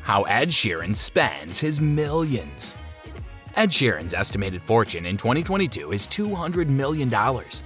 How Ed Sheeran spends his millions. Ed Sheeran's estimated fortune in 2022 is $200 million.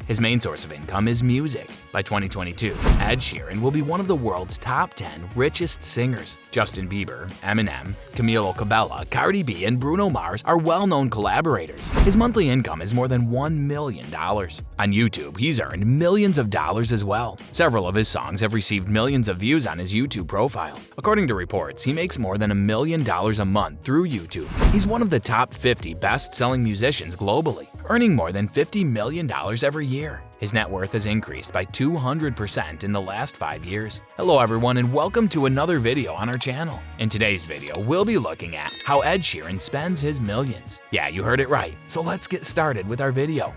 His main source of income is music. By 2022, Ed Sheeran will be one of the world's top 10 richest singers. Justin Bieber, Eminem, Camila Cabello, Cardi B, and Bruno Mars are well-known collaborators. His monthly income is more than $1 million. On YouTube, he's earned millions of dollars as well. Several of his songs have received millions of views on his YouTube profile. According to reports, he makes more than $1 million a month through YouTube. He's one of the top 50 best-selling musicians globally, earning more than $50 million every year. His net worth has increased by 200% in the last 5 years. Hello everyone and welcome to another video on our channel. In today's video, we'll be looking at how Ed Sheeran spends his millions. Yeah, you heard it right, so let's get started with our video.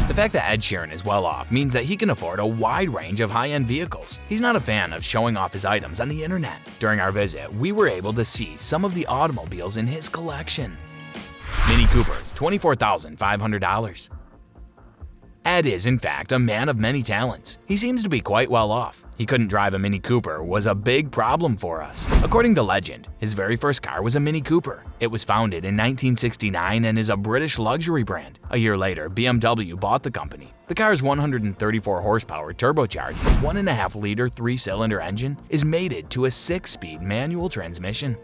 The fact that Ed Sheeran is well off means that he can afford a wide range of high-end vehicles. He's not a fan of showing off his items on the internet. During our visit, we were able to see some of the automobiles in his collection. Mini Cooper, $24,500. Ed is, in fact, a man of many talents. He seems to be quite well off. He couldn't drive a Mini Cooper was a big problem for us. According to legend, his very first car was a Mini Cooper. It was founded in 1969 and is a British luxury brand. A year later, BMW bought the company. The car's 134 horsepower turbocharged 1.5-liter 3-cylinder engine is mated to a 6-speed manual transmission.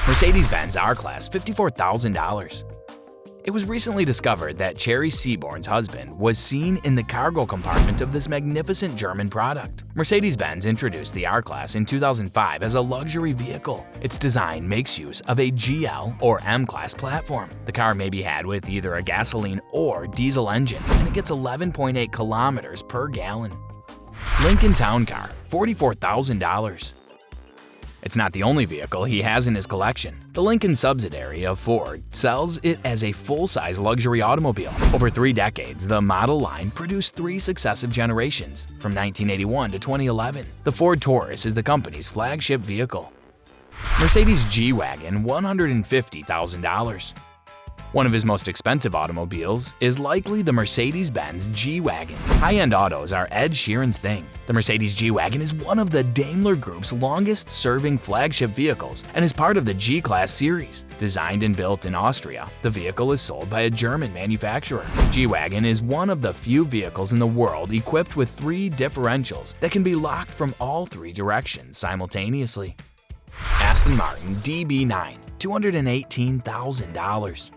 Mercedes-Benz R-Class, $54,000. It was recently discovered that Cherry Seaborn's husband was seen in the cargo compartment of this magnificent German product. Mercedes-Benz introduced the R-Class in 2005 as a luxury vehicle. Its design makes use of a GL or M-Class platform. The car may be had with either a gasoline or diesel engine, and it gets 11.8 kilometers per gallon. Lincoln Town Car, $44,000. It's not the only vehicle he has in his collection. The Lincoln subsidiary of Ford sells it as a full-size luxury automobile. Over 3 decades, the model line produced 3 successive generations. From 1981 to 2011, the Ford Taurus is the company's flagship vehicle. Mercedes G Wagon, $150,000. One of his most expensive automobiles is likely the Mercedes-Benz G Wagon. High-end autos are Ed Sheeran's thing. The Mercedes G Wagon is one of the Daimler Group's longest-serving flagship vehicles and is part of the G-Class series. Designed and built in Austria, the vehicle is sold by a German manufacturer. G Wagon is one of the few vehicles in the world equipped with 3 differentials that can be locked from all 3 directions simultaneously. Aston Martin DB9, $218,000.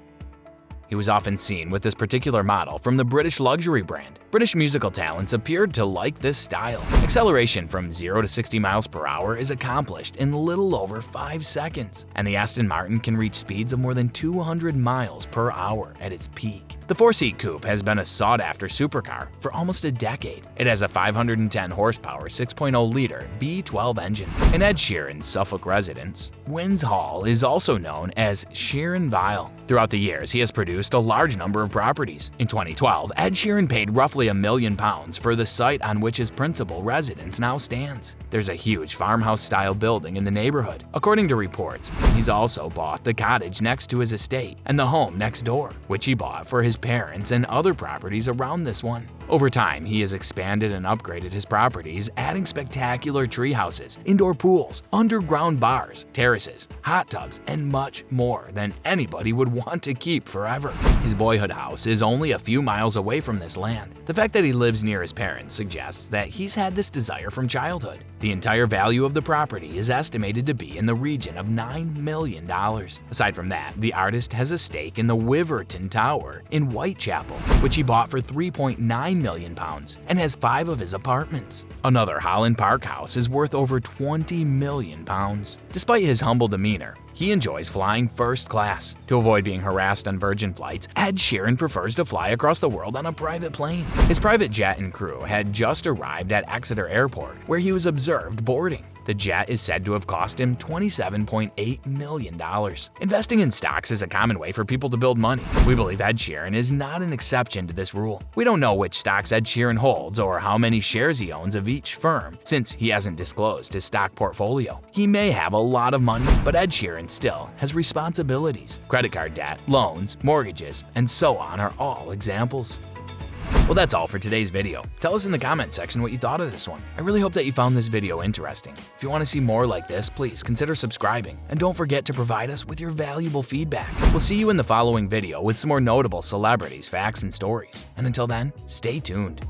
He was often seen with this particular model from the British luxury brand. British musical talents appeared to like this style. Acceleration from 0 to 60 miles per hour is accomplished in little over 5 seconds, and the Aston Martin can reach speeds of more than 200 miles per hour at its peak. The 4-seat coupe has been a sought-after supercar for almost a decade. It has a 510 horsepower 6.0-liter V12 engine. In Ed Sheeran's Suffolk residence, Winds Hall is also known as Sheeranville. Throughout the years, he has produced a large number of properties. In 2012, Ed Sheeran paid roughly £1 million for the site on which his principal residence now stands. There's a huge farmhouse-style building in the neighborhood. According to reports, he's also bought the cottage next to his estate and the home next door, which he bought for his parents and other properties around this one. Over time, he has expanded and upgraded his properties, adding spectacular tree houses, indoor pools, underground bars, terraces, hot tubs, and much more than anybody would want to keep forever. His boyhood house is only a few miles away from this land. The fact that he lives near his parents suggests that he's had this desire from childhood. The entire value of the property is estimated to be in the region of $9 million. Aside from that, the artist has a stake in the Wiverton Tower in Whitechapel, which he bought for £3.9 million and has 5 of his apartments. Another Holland Park house is worth over £20 million. Despite his humble demeanor, he enjoys flying first class. To avoid being harassed on Virgin flights, Ed Sheeran prefers to fly across the world on a private plane. His private jet and crew had just arrived at Exeter Airport, where he was observed boarding. The jet is said to have cost him $27.8 million. Investing in stocks is a common way for people to build money. We believe Ed Sheeran is not an exception to this rule. We don't know which stocks Ed Sheeran holds or how many shares he owns of each firm, since he hasn't disclosed his stock portfolio. He may have a lot of money, but Ed Sheeran still has responsibilities. Credit card debt, loans, mortgages, and so on are all examples. Well, that's all for today's video. Tell us in the comment section what you thought of this one. I really hope that you found this video interesting. If you want to see more like this, please consider subscribing, and don't forget to provide us with your valuable feedback. We'll see you in the following video with some more notable celebrities, facts, and stories. And until then, stay tuned.